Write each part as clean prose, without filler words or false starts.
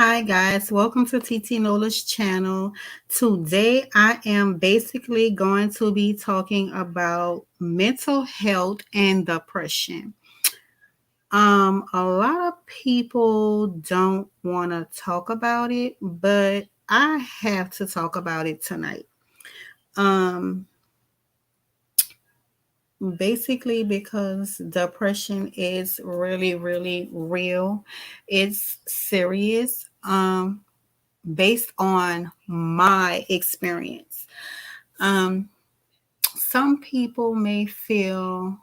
Hi guys, welcome to TT Nola's channel. Today I am basically going to be talking about mental health and depression. A lot of people don't want to talk about it, but I have to talk about it tonight. Um Basically because depression is really real. It's serious. Based on my experience. Um, some people may feel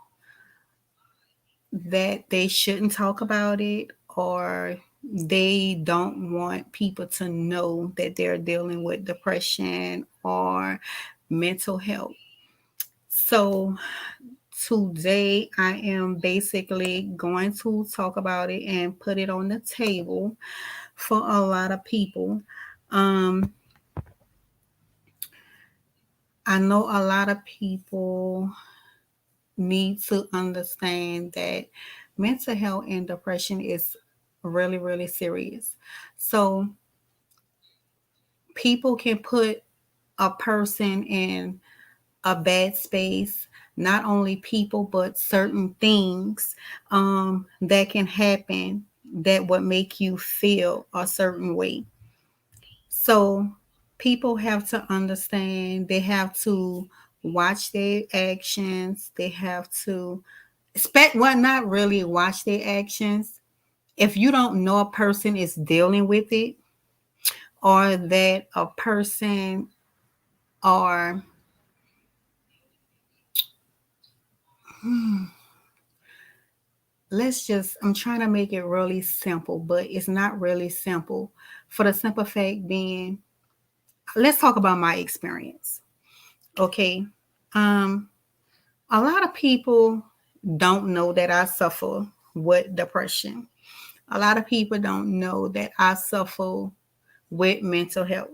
that they shouldn't talk about it, or they don't want people to know that they're dealing with depression or mental health. So today I am basically going to talk about it and put it on the table for a lot of people. Um, I know a lot of people need to understand that mental health and depression is really serious. So people can put a person in a bad space, not only people, but certain things that can happen that would make you feel a certain way. So people have to understand, they have to watch their actions, they have to expect what, not really watch their actions. If you don't know a person is dealing with it, or that a person are let's just, I'm trying to make it really simple, but it's not really simple. For the simple fact being, let's talk about my experience. Okay. Um, a lot of people don't know that I suffer with depression. A lot of people don't know that I suffer with mental health.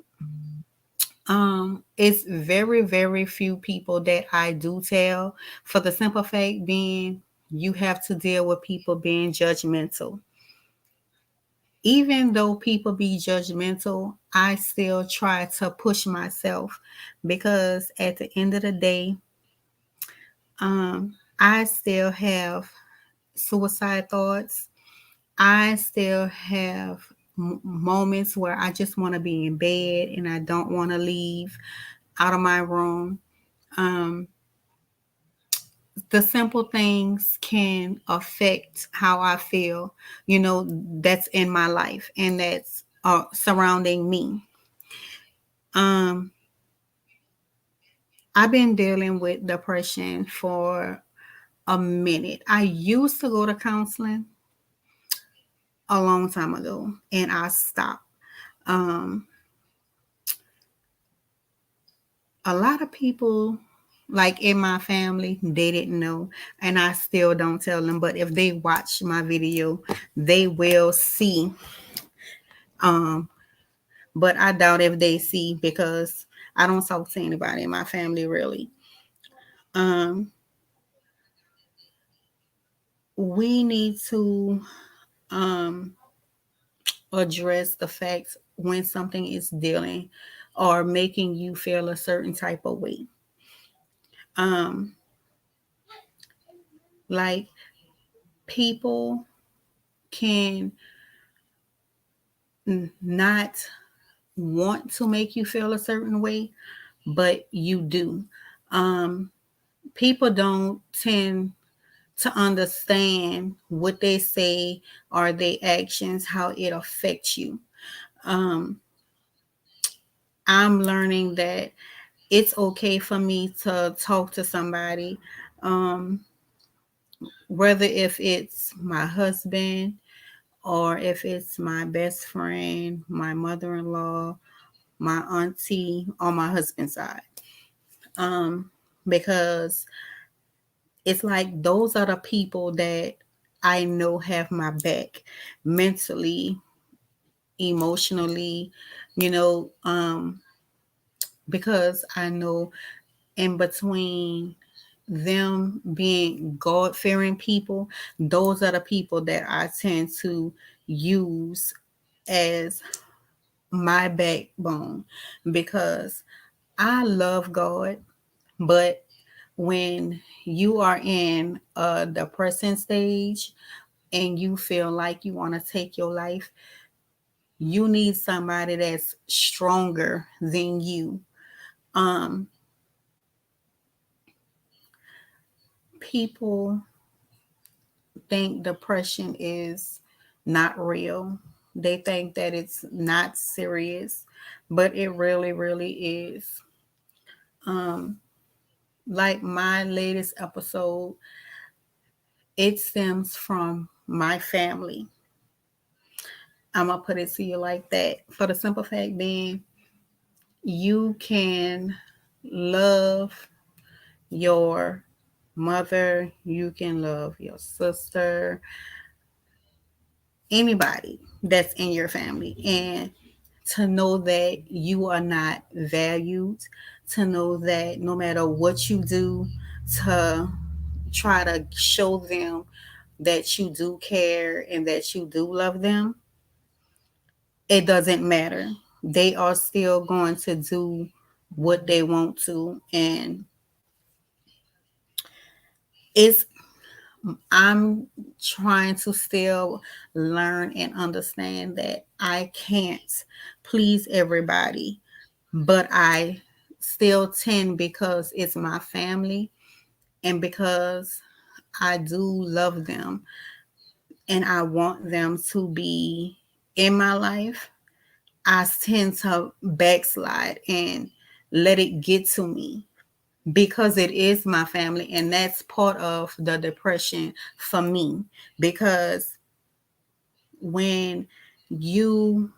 It's very few people that I do tell, for the simple fact being you have to deal with people being judgmental. Even though people be judgmental, I still try to push myself, because at the end of the day, I still have suicide thoughts. I still have moments where I just want to be in bed and I don't want to leave out of my room. Um, the simple things can affect how I feel, that's in my life and that's surrounding me. Um, I've been dealing with depression for a minute. I used to go to counseling a long time ago and I stopped. Um, a lot of people, like in my family, they didn't know, and I still don't tell them. But if they watch my video, they will see. Um, but I doubt if they see, because I don't talk to anybody in my family really. Um, we need to um, address the facts when something is dealing or making you feel a certain type of way. Um, like, people can not want to make you feel a certain way, but you do. Um, People don't tend to understand what they say or their actions, how it affects you. Um, I'm learning that it's okay for me to talk to somebody, um, whether if it's my husband or if it's my best friend, my mother-in-law, my auntie on my husband's side. Um, because it's like those are the people that I know have my back mentally, emotionally, you know, because I know in between them being God fearing people, those are the people that I tend to use as my backbone because I love God, but when you are in a depressing stage and you feel like you want to take your life, you need somebody that's stronger than you. Um, People think depression is not real. They think that it's not serious, but it really, really is. Um, like my latest episode, it stems from my family. I'm gonna put it to you like that. For the simple fact being, you can love your mother, you can love your sister, anybody that's in your family, and to know that you are not valued, to know that no matter what you do to try to show them that you do care and that you do love them, it doesn't matter. They are still going to do what they want to. And it's, I'm trying to still learn and understand that I can't please everybody, but I still tend, because it's my family and because I do love them and I want them to be in my life, I tend to backslide and let it get to me because it is my family. And that's part of the depression for me. Because when you,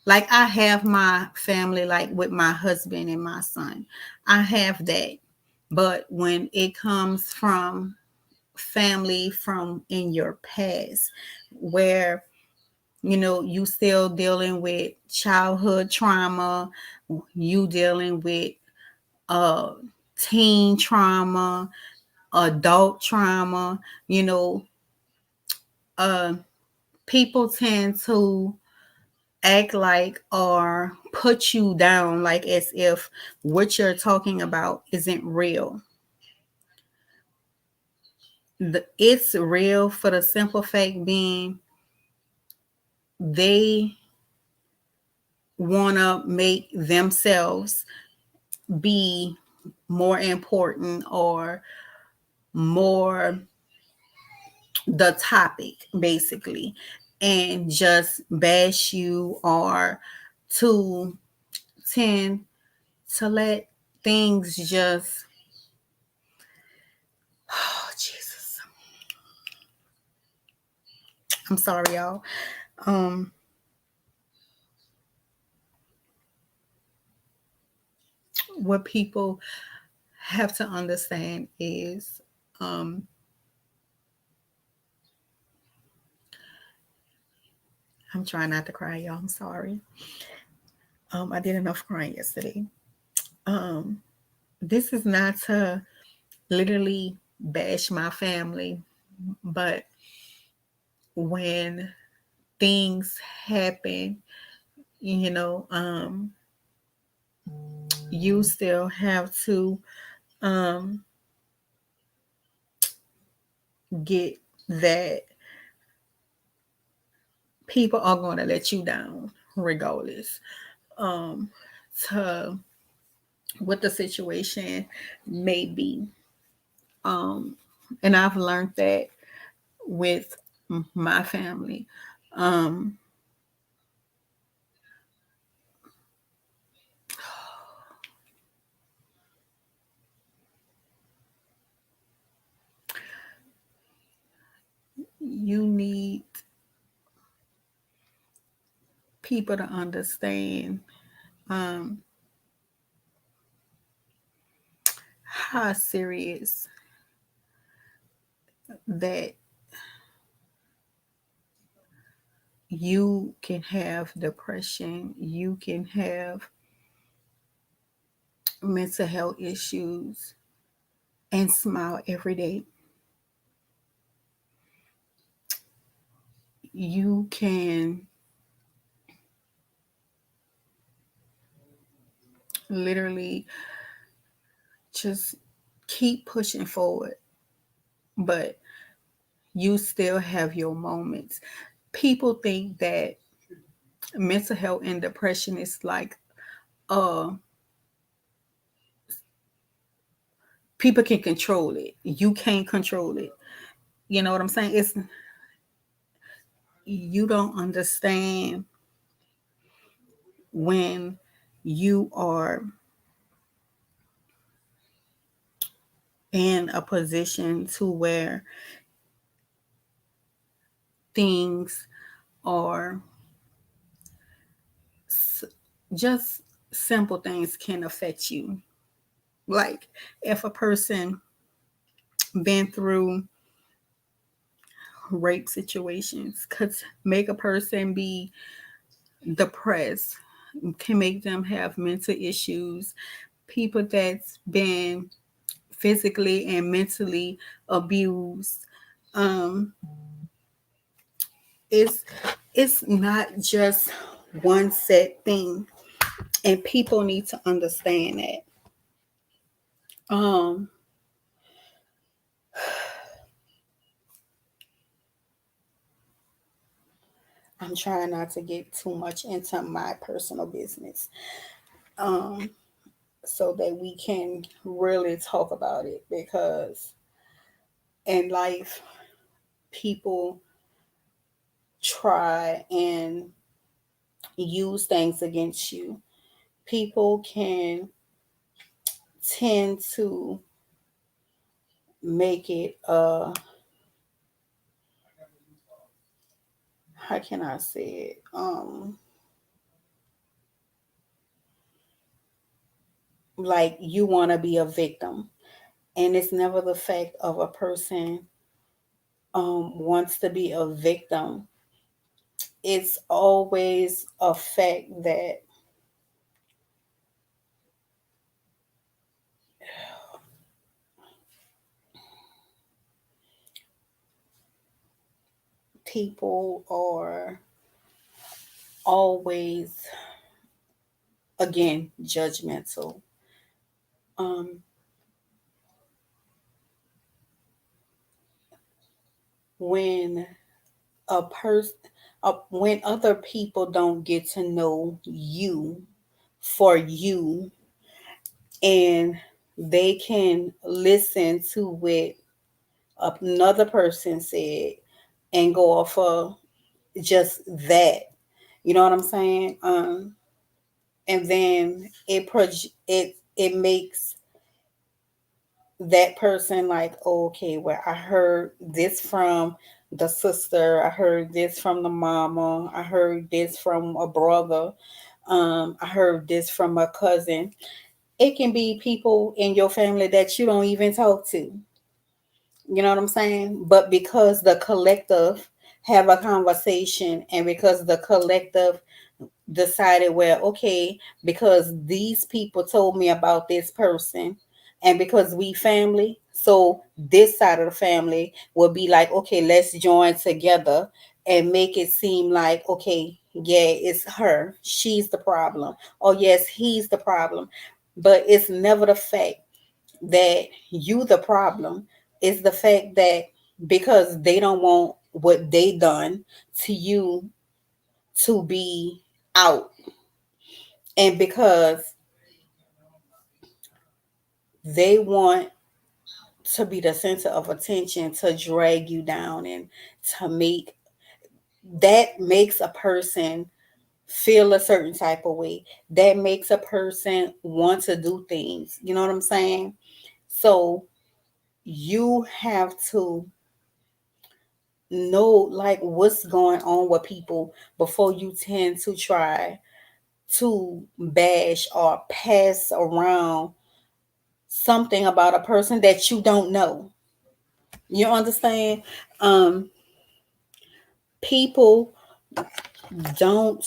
like, I have my family, like with my husband and my son, I have that. But when it comes from family from in your past, where you still dealing with childhood trauma, you dealing with uh teen trauma, adult trauma, you know, uh people tend to act like or put you down like as if what you're talking about isn't real. It's real for the simple fact being they want to make themselves be more important or more the topic, basically, and just bash you or to tend to let things just, oh Jesus, I'm sorry y'all. um what people have to understand is, um I'm trying not to cry, y'all, I'm sorry. I did enough crying yesterday. um this is not to literally bash my family, but when things happen, you know, you still have to um, get that people are going to let you down regardless, um, to what the situation may be. Um, and I've learned that with my family. Um, you need people to understand um, how serious that you can have depression, you can have mental health issues, and smile every day. You can. literally just keep pushing forward, but you still have your moments. People think that mental health and depression is like uh people can control it. You can't control it. You know what I'm saying? It's you don't understand when you are in a position to where things are just simple things can affect you. Like if a person been through rape situations could make a person be depressed, can make them have mental issues. People that's been physically and mentally abused. Um, it's it's not just one set thing, and people need to understand that. Um, I'm trying not to get too much into my personal business, um, so that we can really talk about it, because in life, people try and use things against you. People can tend to make it how can I say it? Like you want to be a victim, and it's never the fact of a person wants to be a victim. It's always a fact that people are always, again, judgmental. Um, when a person, when other people don't get to know you for you, and they can listen to what another person said and go off of just that. You know what I'm saying? And then it makes that person like, oh, okay, well, I heard this from the sister, I heard this from the mama, I heard this from a brother, I heard this from a cousin. It can be people in your family that you don't even talk to. You know what I'm saying? But because the collective have a conversation, and because the collective decided, well, okay, because these people told me about this person, and because we family, so this side of the family will be like, okay, let's join together and make it seem like, okay, yeah, it's her, she's the problem, or yes, he's the problem. But it's never the fact that you the problem. It's the fact that because they don't want what they done to you to be out, and because they want to be the center of attention, to drag you down, and to make that makes a person feel a certain type of way, that makes a person want to do things. You know what I'm saying? So you have to know like what's going on with people before you tend to try to bash or pass around something about a person that you don't know. You understand? Um, People don't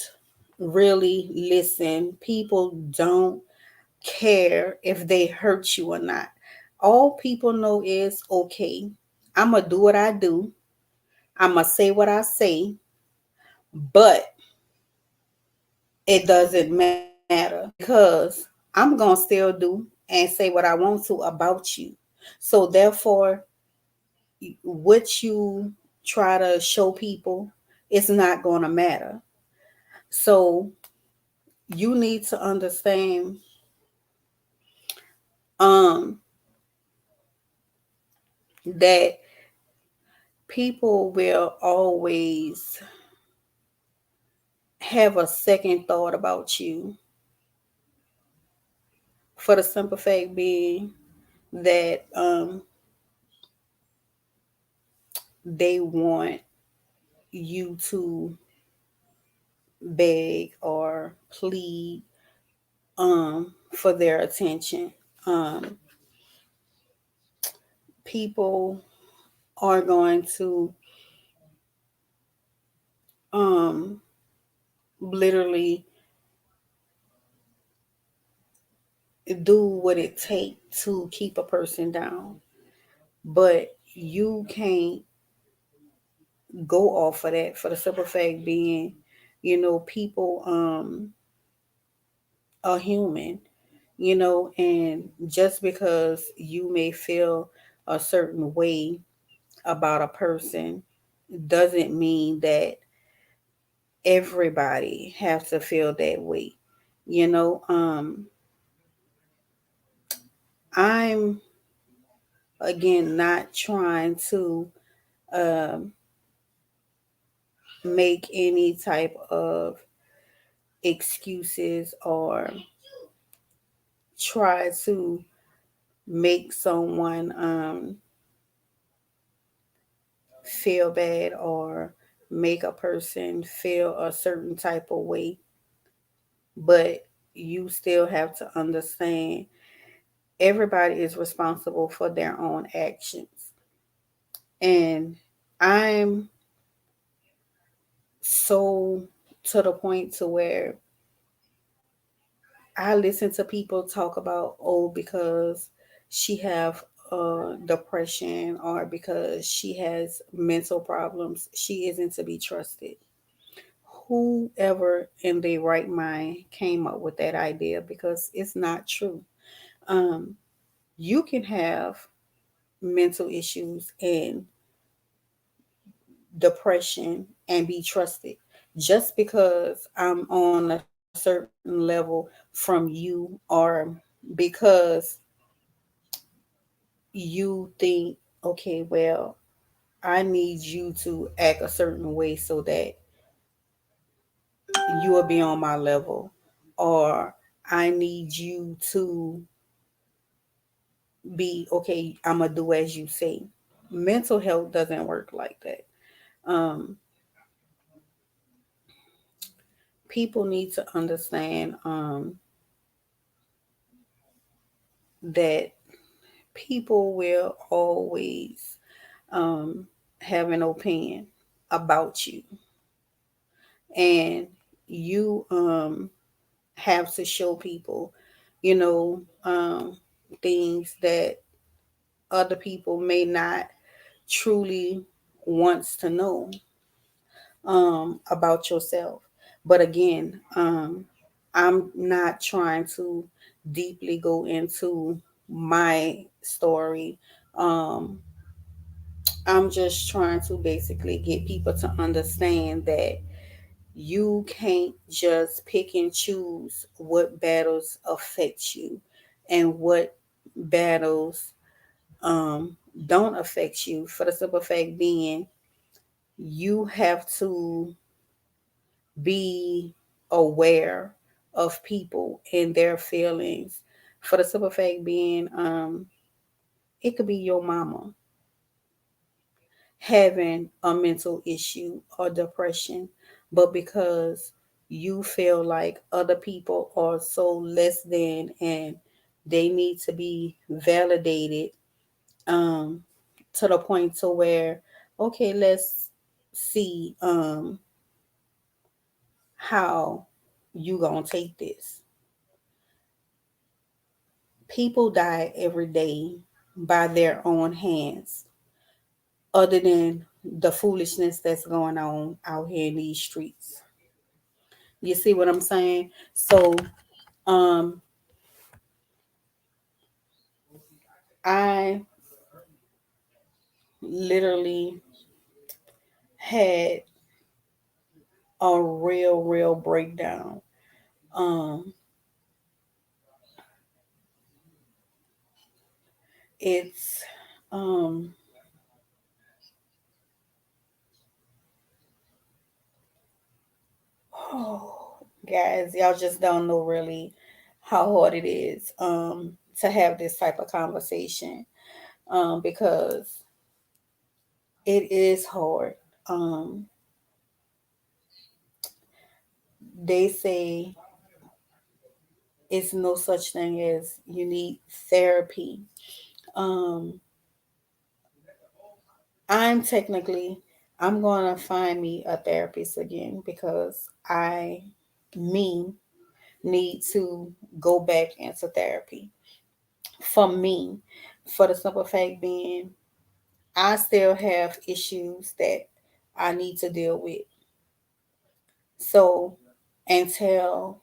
really listen. People don't care if they hurt you or not. All people know is, okay, I'm going to do what I do. I'm going to say what I say, but it doesn't matter because I'm going to still do and say what I want to about you. So therefore, what you try to show people, it's not going to matter. So you need to understand um that people will always have a second thought about you, for the simple fact being that they want you to beg or plead for their attention. Um, People are going to um, literally do what it takes to keep a person down, but you can't go off of that, for the simple fact being, people are human, and just because you may feel a certain way about a person doesn't mean that everybody have to feel that way. You know, I'm again not trying to um, make any type of excuses or try to make someone feel bad or make a person feel a certain type of way, but you still have to understand everybody is responsible for their own actions. And I'm so to the point to where I listen to people talk about, oh, because she have depression or because she has mental problems, she isn't to be trusted. Whoever in their right mind came up with that idea, because it's not true. Um, you can have mental issues and depression and be trusted. Just because I'm on a certain level from you, or because you think, okay, well, I need you to act a certain way so that you will be on my level, or I need you to be okay, I'm gonna do as you say. Mental health doesn't work like that. Um, People need to understand that people will always um, have an opinion about you, and you have to show people, you know, things that other people may not truly wants to know about yourself. But again, I'm not trying to deeply go into my story. Um, I'm just trying to basically get people to understand that you can't just pick and choose what battles affect you and what battles don't affect you. For the simple fact being, you have to be aware of people and their feelings. For the simple fact being, it could be your mama having a mental issue or depression, but because you feel like other people are so less than and they need to be validated, um, to the point to where, okay, let's see how you gonna take this. People die every day by their own hands, other than the foolishness that's going on out here in these streets. You see what I'm saying? So, um, I literally had a real breakdown. Um, it's um, oh, guys, y'all just don't know really how hard it is to have this type of conversation because it is hard. Um, they say it's no such thing as you need therapy. Um, I'm technically I'm gonna find me a therapist again because I me need to go back into therapy for me, for the simple fact being I still have issues that I need to deal with. So until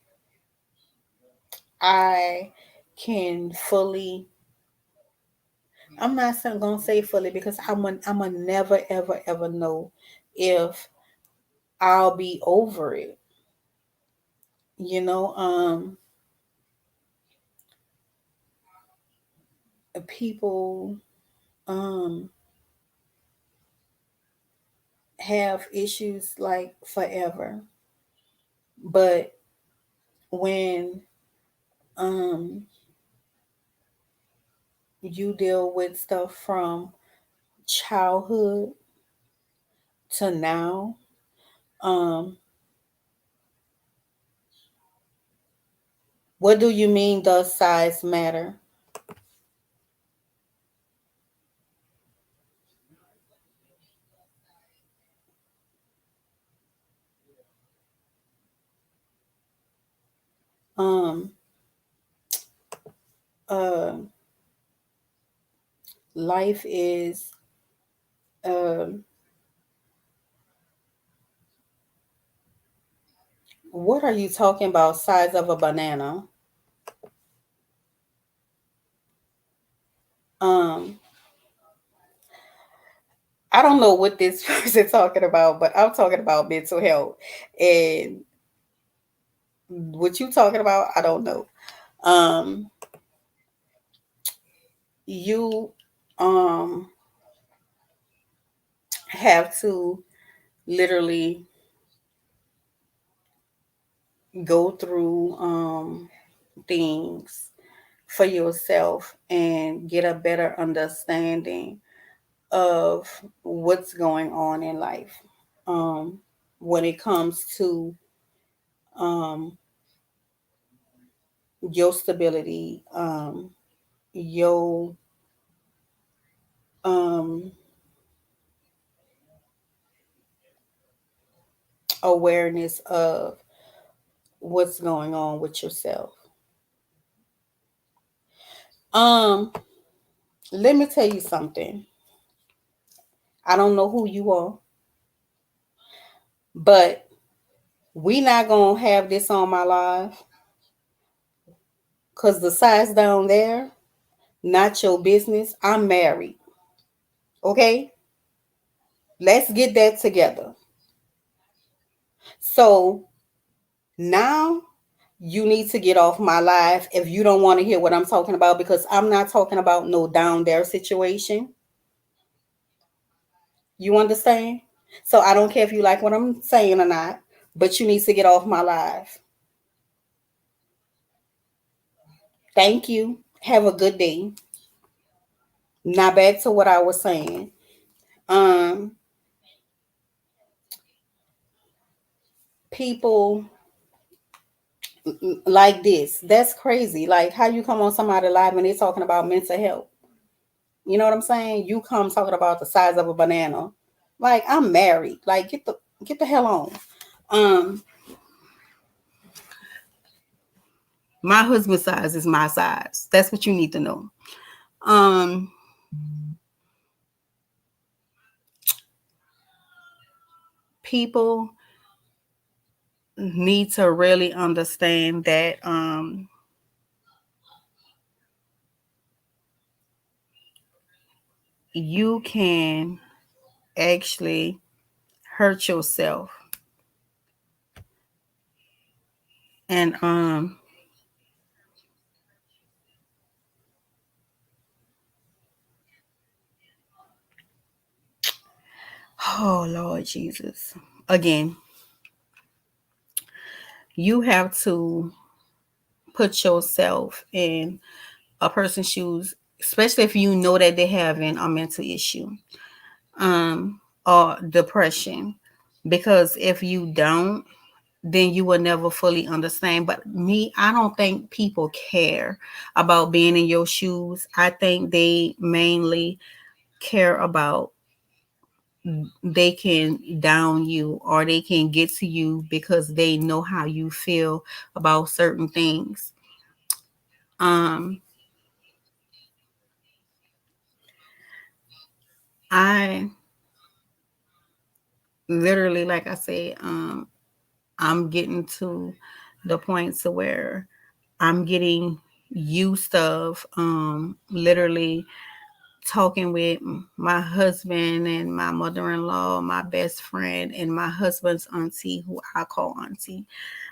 I can fully, I'm not gonna say fully because I'm a never ever know if I'll be over it. You know, people um have issues like forever, but when um you deal with stuff from childhood to now, um what do you mean does size matter? um uh Life is um what are you talking about, size of a banana? um I don't know what this person talking about, but I'm talking about mental health. And what you talking about, I don't know. Um, you um have to literally go through things for yourself and get a better understanding of what's going on in life. Um, when it comes to um your stability, your um awareness of what's going on with yourself. Um, Let me tell you something. I don't know who you are, but we not gonna have this on my live because the size down there, not your business. I'm married. Okay? Let's get that together. So now you need to get off my live if you don't want to hear what I'm talking about because I'm not talking about no down there situation. You understand? So I don't care if you like what I'm saying or not, but you need to get off my live. Thank you. Have a good day. Now back to what I was saying. Um, People like this. That's crazy. Like how you come on somebody live and they're talking about mental health. You know what I'm saying? You come talking about the size of a banana. Like I'm married. Like get the hell on. Um, my husband's size is my size. That's what you need to know. Um, People need to really understand that you can actually hurt yourself. And oh Lord Jesus. Again, you have to put yourself in a person's shoes, especially if you know that they're having a mental issue, or depression. Because if you don't, then you will never fully understand. But me, I don't think people care about being in your shoes. I think they mainly care about they can down you or they can get to you because they know how you feel about certain things. Um, I literally, like I said, I'm getting to the point to where I'm getting used of literally talking with my husband and my mother-in-law, my best friend, and my husband's auntie, who I call auntie.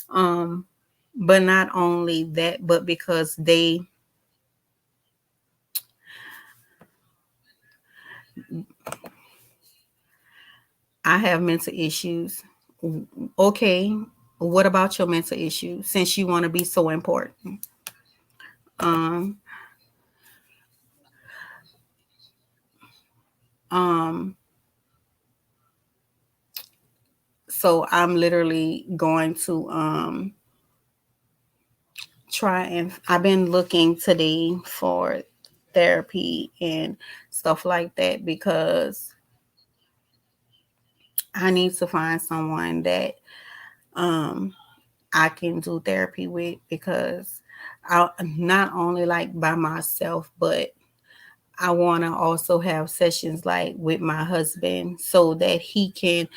Um, but not only that, but because I have mental issues. Okay, what about your mental issues? Since you want to be so important, um, um, so I'm literally going to try and I've been looking today for therapy and stuff like that because I need to find someone that um I can do therapy with because I not only like by myself, but I want to also have sessions like with my husband so that he can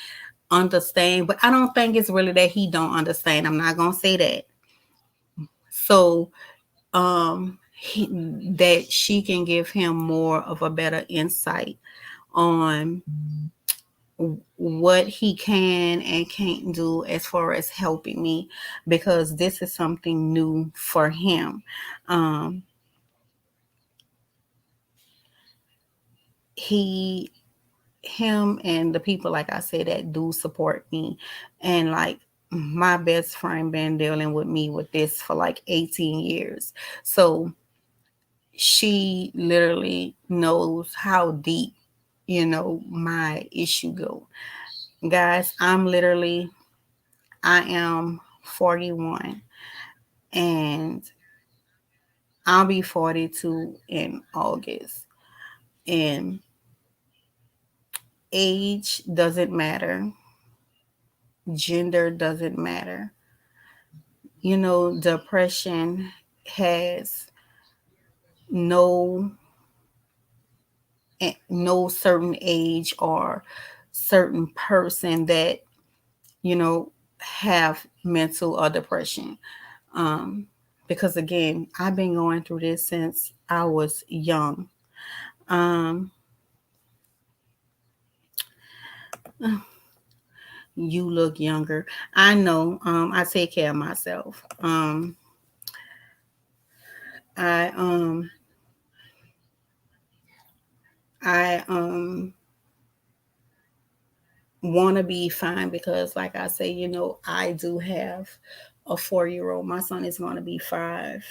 understand. But I don't think it's really that he don't understand. I'm not gonna say that. So that she can give him more of a better insight on what he can and can't do as far as helping me because this is something new for him. Um, he him and the people like I said that do support me and like my best friend been dealing with me with this for like 18 years. So she literally knows how deep, my issue go. Guys, I am 41 and I'll be 42 in August. And age doesn't matter, gender doesn't matter. Depression has no no certain age or certain person that, you know, have mental or depression. Um, because again, I've been going through this since I was young. Um, you look younger. I know. I take care of myself. I I want to be fine because, like I say, I do have a 4-year old. My son is going to be 5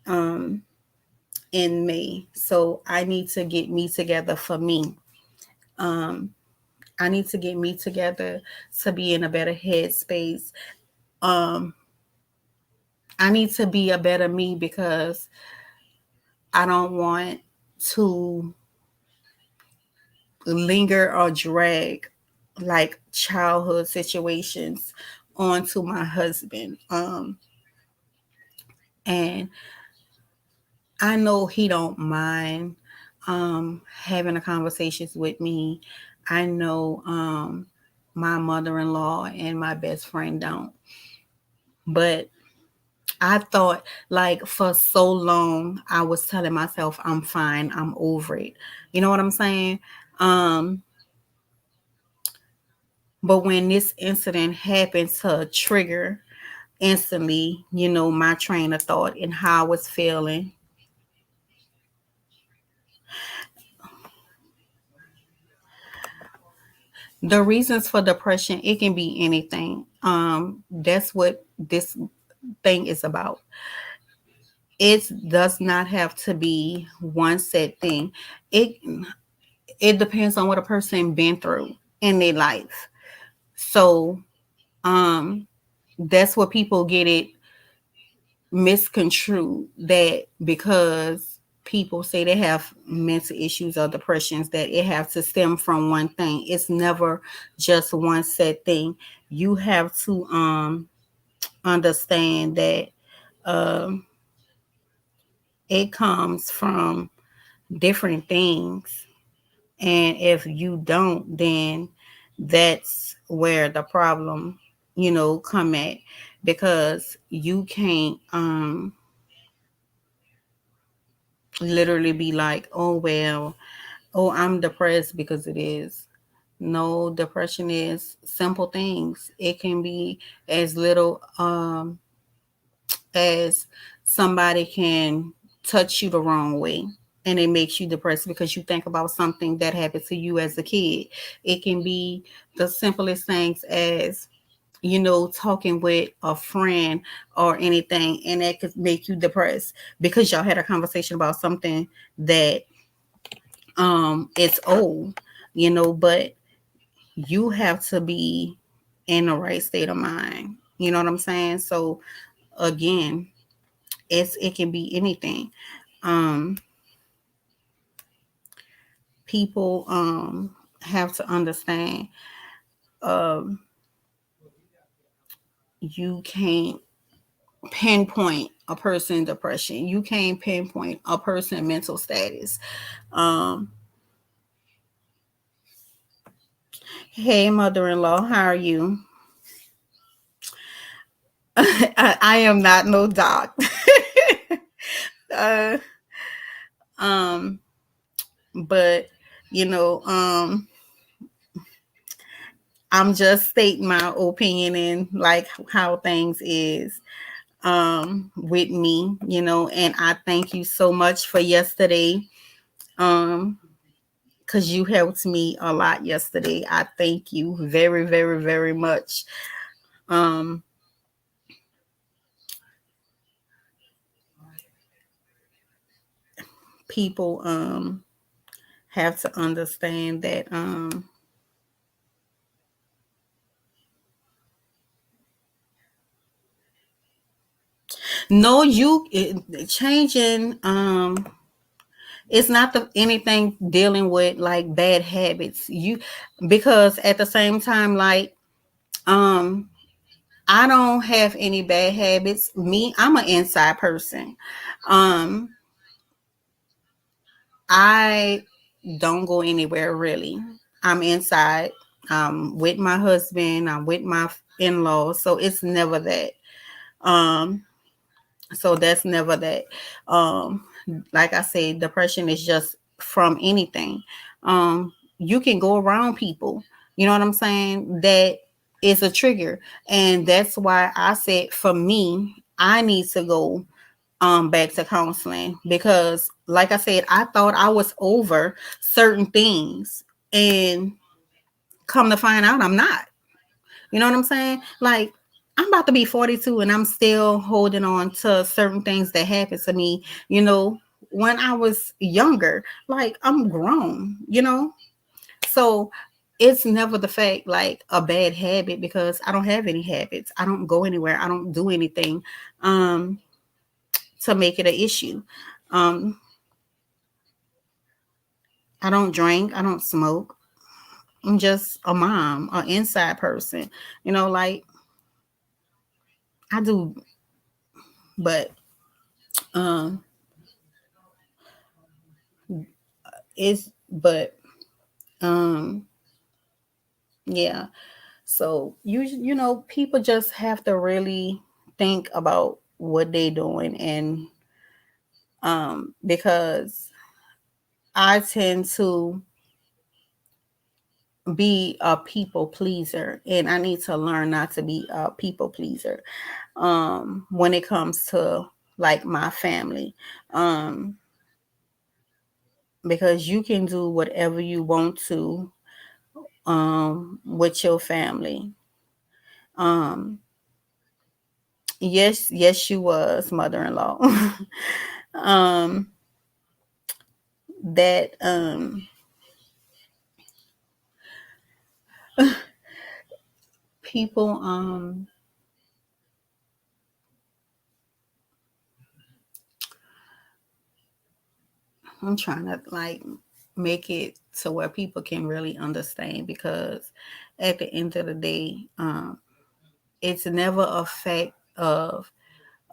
um, in May, so I need to get me together for me. Um, I need to get me together to be in a better headspace. Um, I need to be a better me because I don't want to linger or drag like childhood situations onto my husband. And I know he don't mind having a conversations with me. I know my mother-in-law and my best friend don't. But I thought like for so long I was telling myself I'm fine, I'm over it. You know what I'm saying? Um but when this incident happened to trigger instantly, my train of thought and how I was feeling. The reasons for depression, it can be anything. That's what this thing is about. It does not have to be one set thing. It it depends on what a person been through in their life. So um that's what people get it misconstrued, that because people say they have mental issues or depressions that it have to stem from one thing. It's never just one set thing. You have to understand that um it comes from different things, and if you don't, then that's where the problem come at, because you can't literally be like, oh well, oh, I'm depressed because it is. No, depression is simple things. It can be as little as somebody can touch you the wrong way and it makes you depressed because you think about something that happened to you as a kid. It can be the simplest things as talking with a friend or anything, and that could make you depressed because y'all had a conversation about something that it's old, but you have to be in the right state of mind. You know what I'm saying? So again, it can be anything. Um People have to understand, um you can't pinpoint a person depression. You can't pinpoint a person mental status. Um hey, mother-in-law, how are you? I am not no doc. uh, um, but you know, I'm just stating my opinion and like how things is with me, and I thank you so much for yesterday. Um, because you helped me a lot yesterday. I thank you very, very, very much. Um, People have to understand that no, changing it's not anything dealing with like bad habits. Because at the same time, like um I don't have any bad habits. Me, I'm an inside person. um I don't go anywhere really. I'm inside. With my husband, I'm with my in-laws, so it's never that. um so that's never that. um like I say, depression is just from anything. You can go around people, you know what I'm saying, that is a trigger. And that's why I said, for me, I need to go back to counseling, because like I said, I thought I was over certain things, and come to find out I'm not. You know what I'm saying? Like, I'm about to be 42 and I'm still holding on to certain things that happened to me, when I was younger. Like, I'm grown, So it's never the fact like a bad habit, because I don't have any habits. I don't go anywhere. I don't do anything to make it an issue. Um, I don't drink. I don't smoke. I'm just a mom, an inside person. Like, I do, but um it's but um yeah. So people just have to really think about what they doing, and because I tend to be a people pleaser, and I need to learn not to be a people pleaser when it comes to like my family, um because you can do whatever you want to with your family. um yes, you was mother-in-law. um that people I'm trying to like make it to where people can really understand, because at the end of the day, it's never a fact of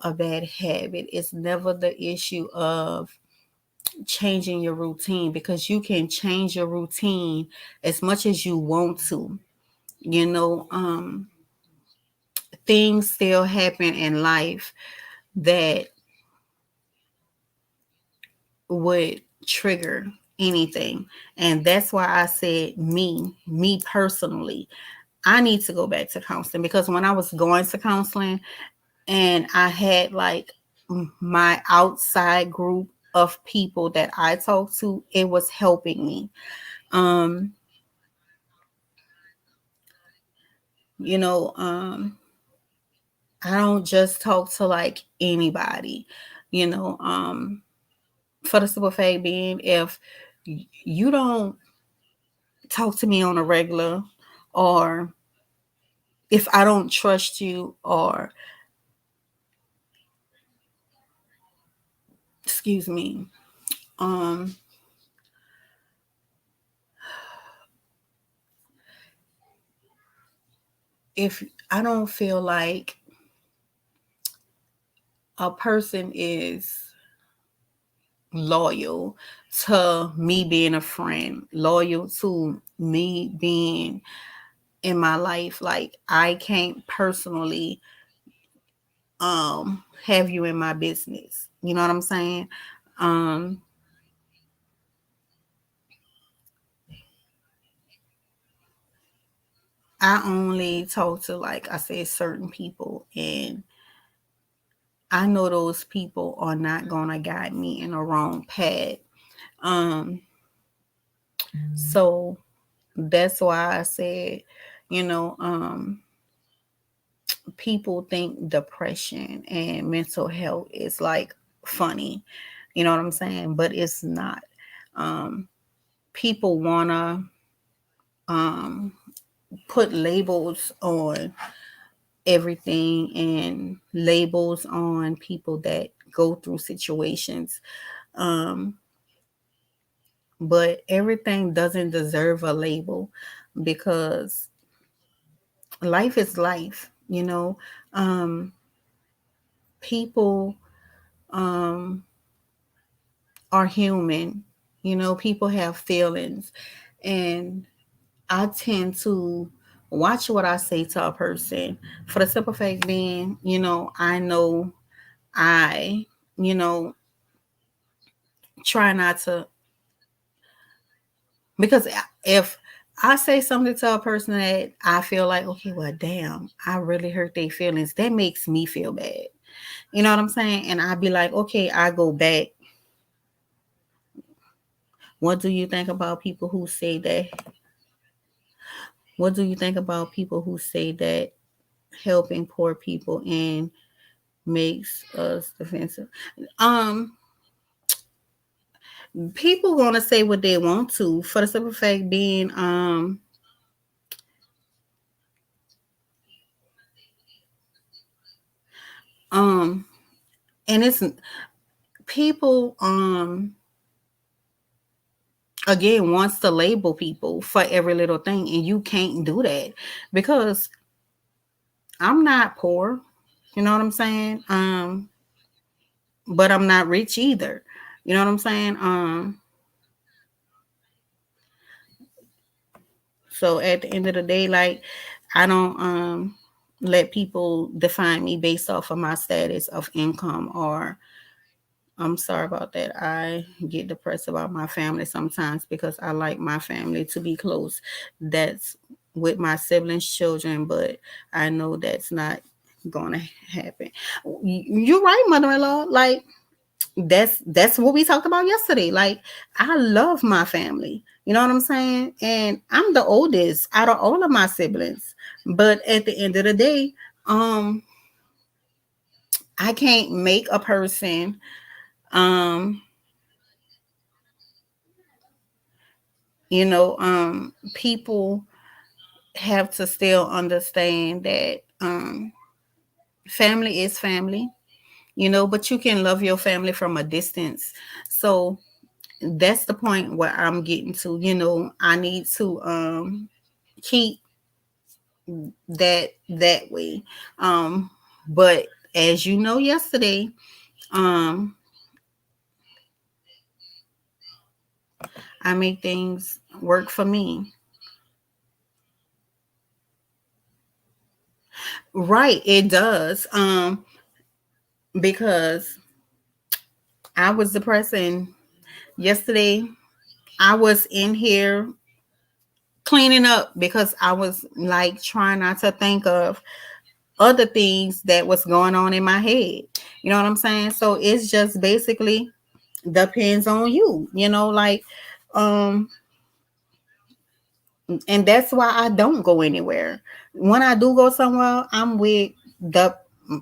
a bad habit. It's never the issue of changing your routine, because you can change your routine as much as you want to. You know, things still happen in life that would trigger anything. And that's why I said me personally, I need to go back to counseling, because when I was going to counseling and I had like my outside group of people that I talked to, it was helping me. Um, you know, I don't just talk to like anybody, you know, for the simple fact being, if you don't talk to me on a regular, or if I don't trust you, or excuse me, um, if I don't feel like a person is loyal to me being a friend, loyal to me being in my life, like I can't personally have you in my business. You know what I'm saying? Um I only talk to, like I said, certain people, and I know those people are not gonna guide me in a wrong path. Um so that's why I said, you know, people think depression and mental health is like funny, you know what I'm saying? But it's not. Um, People wanna um, put labels on everything, and labels on people that go through situations. Um, but everything doesn't deserve a label, because life is life, you know. Um, People um, are human. You know, people have feelings, and I tend to watch what I say to a person, for the simple fact being, you know, I know I, you know, try not to, because if I say something to a person that I feel like, okay, well, damn, I really hurt their feelings, that makes me feel bad. You know what I'm saying? And I'd be like, okay, I go back. What do you think about people who say that? What do you think about people who say that helping poor people and makes us defensive? Um, People want to say what they want to, for the simple fact being, um, and it's people, again, wants to label people for every little thing, and you can't do that, because I'm not poor. You know what I'm saying? But I'm not rich either. You know what I'm saying? So at the end of the day, like I don't let people define me based off of my status of income. Or I'm sorry about that. I get depressed about my family sometimes because I like my family to be close. That's with my siblings, children, but I know that's not going to happen. You're right, mother-in-law. Like, that's what we talked about yesterday. Like, I love my family. You know what I'm saying? And I'm the oldest out of all of my siblings. But at the end of the day, um, I can't make a person um people have to still understand that family is family, but you can love your family from a distance. So that's the point where I'm getting to. I need to keep that way. But as you know, yesterday, um I make things work for me. Right, it does. Because I was depressing yesterday. I was in here cleaning up because I was like trying not to think of other things that was going on in my head. You know what I'm saying? So it's just basically depends on you, like um and that's why I don't go anywhere. When I do go somewhere, I'm with the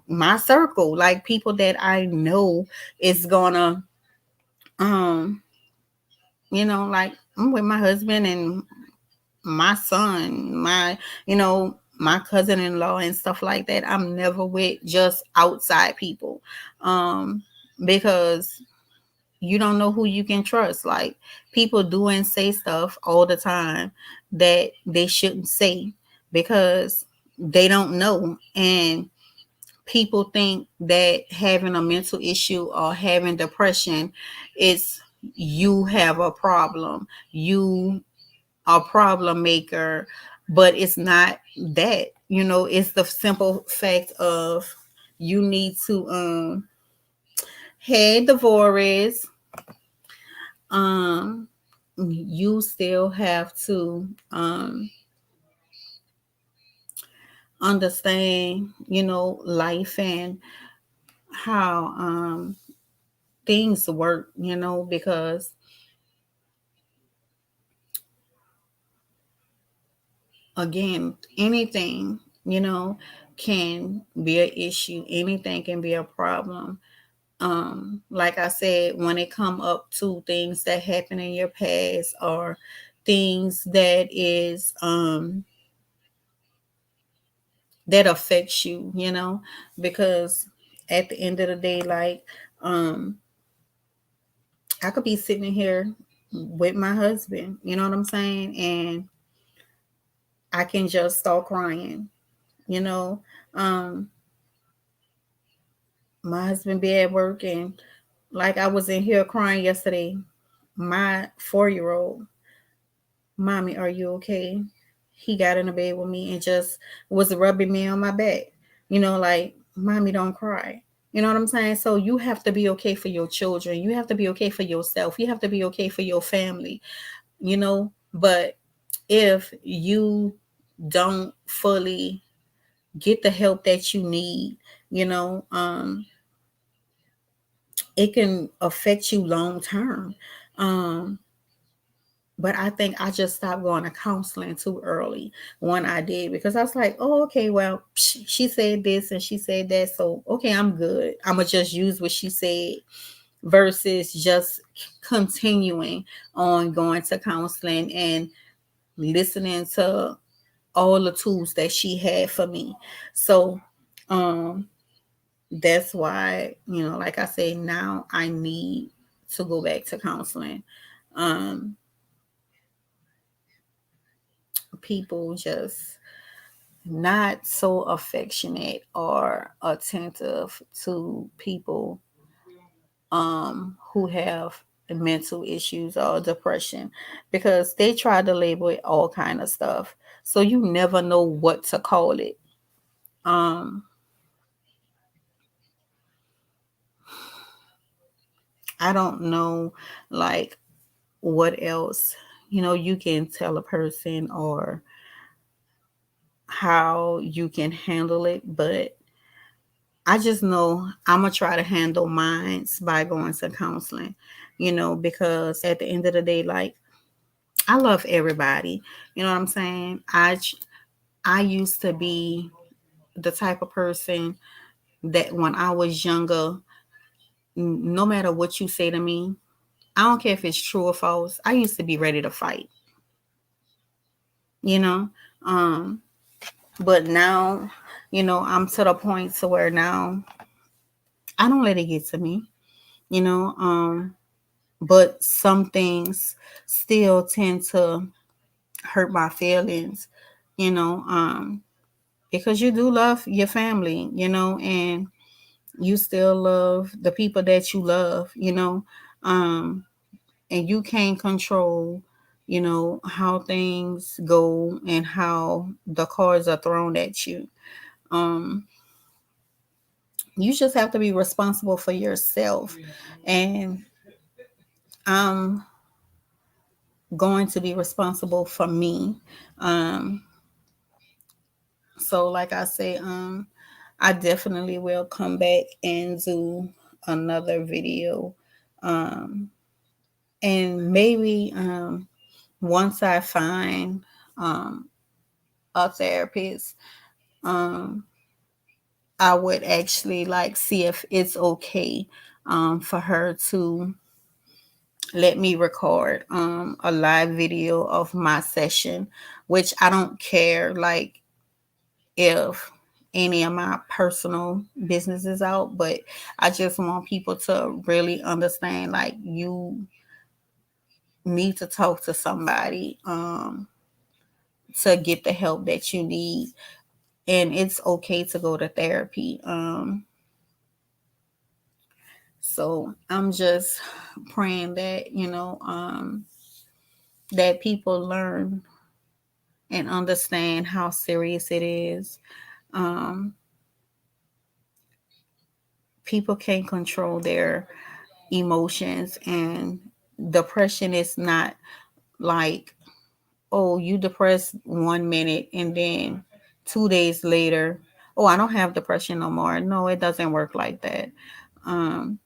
my circle, like people that I know is gonna like I'm with my husband and my son, my cousin-in-law and stuff like that. I'm never with just outside people. Because you don't know who you can trust. Like, people do and say stuff all the time that they shouldn't say because they don't know. And people think that having a mental issue or having depression is you have a problem. You a problem maker, but it's not that. It's the simple fact of you need to hey Devorez, um you still have to understand, life and how things work, because again, anything, can be an issue, anything can be a problem. Like I said, when it come up to things that happen in your past or things that is that affects you, because at the end of the day, like um I could be sitting here with my husband, you know what I'm saying, and I can just start crying, you know. Um my husband be at work, and like I was in here crying yesterday. My 4-year old, "Mommy, are you okay?" He got in the bed with me and just was rubbing me on my back. Like, "Mommy, don't cry." You know what I'm saying? So you have to be okay for your children. You have to be okay for yourself. You have to be okay for your family, But if you don't fully get the help that you need, you know, um, it can affect you long term. Um, But I think I just stopped going to counseling too early when I did, because I was like, oh, okay, well, she said this and she said that. So, okay, I'm good. I'm going to just use what she said versus just continuing on going to counseling and listening to all the tools that she had for me. So, um, that's why, like I say, now I need to go back to counseling. Um, People just not so affectionate or attentive to people who have mental issues or depression, because they try to label it all kind of stuff, so you never know what to call it. Um, I don't know, like, what else, you can tell a person or how you can handle it, but I just know I'm gonna try to handle mines by going to counseling, because at the end of the day, like, I love everybody. You know what I'm saying? I used to be the type of person that when I was younger, no matter what you say to me, I don't care if it's true or false. I used to be ready to fight, you know. Um, but now, I'm to the point to where now I don't let it get to me, you know. But some things still tend to hurt my feelings, you know, because you do love your family, and you still love the people that you love, um, and you can't control, how things go and how the cards are thrown at you. Um, you just have to be responsible for yourself, and I'm going to be responsible for me. Um, so, like I say, I definitely will come back and do another video. Um, and maybe once I find um, a therapist, um, I would actually like see if it's okay for her to let me record a live video of my session, which I don't care like if any of my personal business is out, but I just want people to really understand like you need to talk to somebody to get the help that you need, and it's okay to go to therapy. So I'm just praying that that people learn and understand how serious it is. um People can't control their emotions, and depression is not like, oh, you depressed 1 minute and then 2 days later, oh, I don't have depression no more. No, it doesn't work like that. um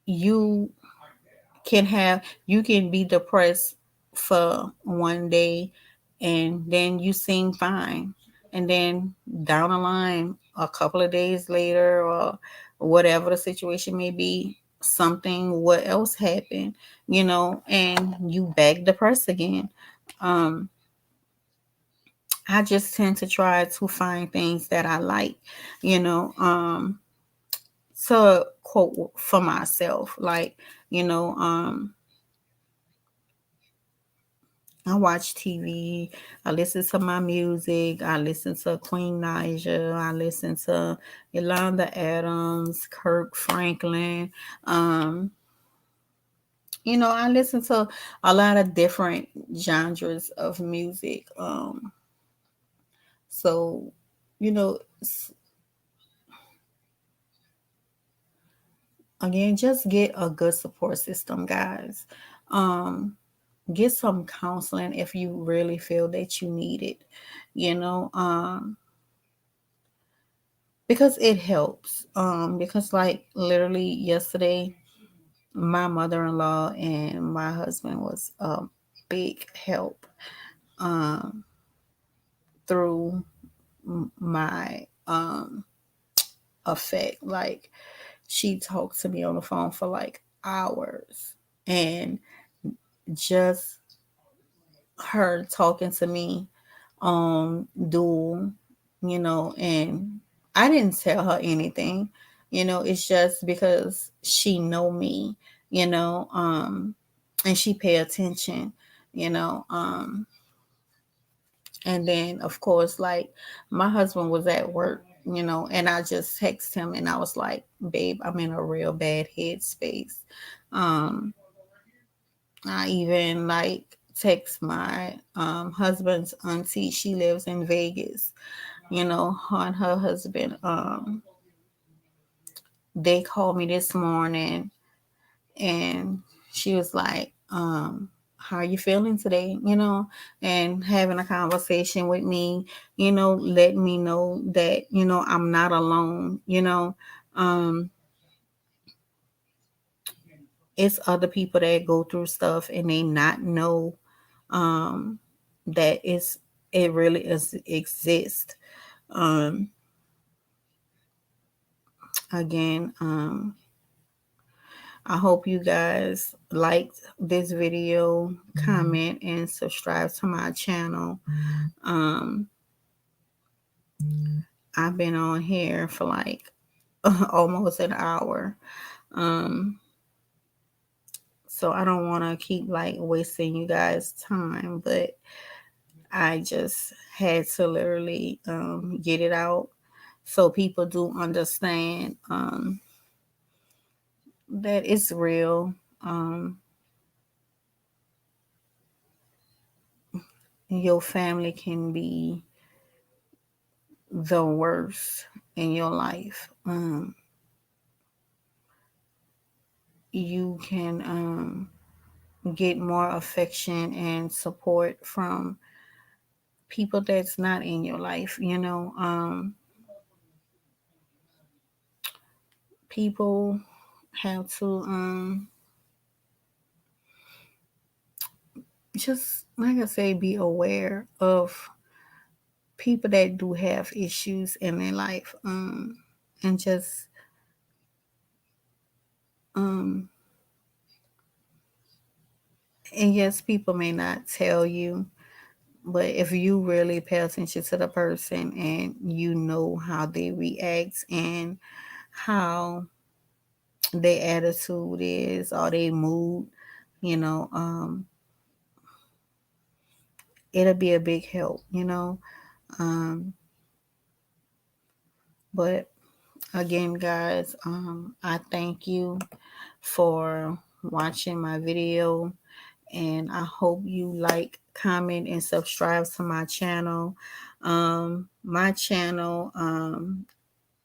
you you can be depressed for 1 day and then you seem fine, and then down the line a couple of days later or whatever the situation may be, something what else happened, and you back depressed again. um I just tend to try to find things that I like, you know um to quote for myself, like, you know um I watch TV. I listen to my music. I listen to Queen Naija. I listen to Yolanda Adams, Kirk Franklin. Um, I listen to a lot of different genres of music. So, you know, again, just get a good support system, guys. Um, get some counseling if you really feel that you need it. You know, because it helps. Because like literally yesterday, my mother-in-law and my husband was a big help um through my effect. Like, she talked to me on the phone for like hours, and just her talking to me dual, and I didn't tell her anything. It's just because she know me, and she pay attention, you know. And then of course, like, my husband was at work, and I just text him and I was like, babe, I'm in a real bad headspace. um I even like text my husband's auntie. She lives in Vegas. Her and her husband, they called me this morning, and she was like, how are you feeling today? And having a conversation with me, letting me know that, I'm not alone. Um, it's other people that go through stuff and they not know um, that it really is exist. Um, again, I hope you guys liked this video, comment, and subscribe to my channel. Um, I've been on here for like almost an hour. Um, so I don't want to keep like wasting you guys' time, but I just had to literally get it out so people do understand that it's real. Your family can be the worst in your life. You can get more affection and support from people that's not in your life. People have to just, like I say, be aware of people that do have issues in their life, and just um, and yes, people may not tell you, but if you really pay attention to the person and you know how they react and how their attitude is or their mood, you know, it'll be a big help. Um, but again, guys, I thank you for watching my video, and I hope you like, comment, and subscribe to my channel. My channel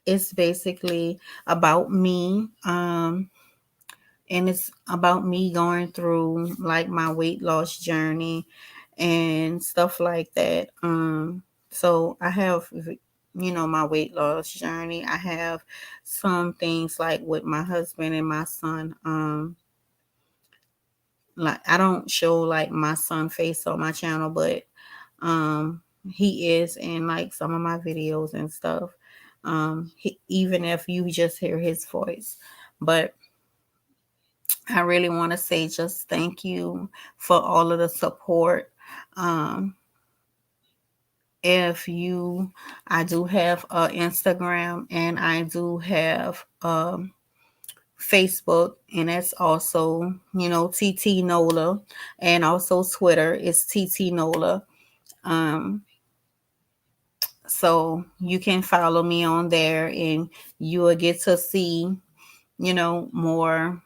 is basically about me. And it's about me going through like my weight loss journey and stuff like that. So I have, my weight loss journey. I have some things like with my husband and my son. Like I don't show like my son face on my channel, but he is in like some of my videos and stuff. Even if you just hear his voice, but I really want to say just thank you for all of the support. Um, if you, I do have Instagram and I do have Facebook, and that's also, TT Nola, and also Twitter is TT Nola. Um, so you can follow me on there and you will get to see, more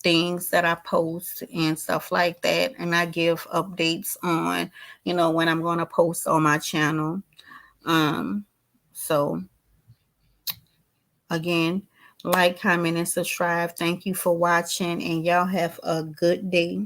things that I post and stuff like that. And I give updates on, when I'm going to post on my channel. Um, so again, like, comment, and subscribe. Thank you for watching, and y'all have a good day.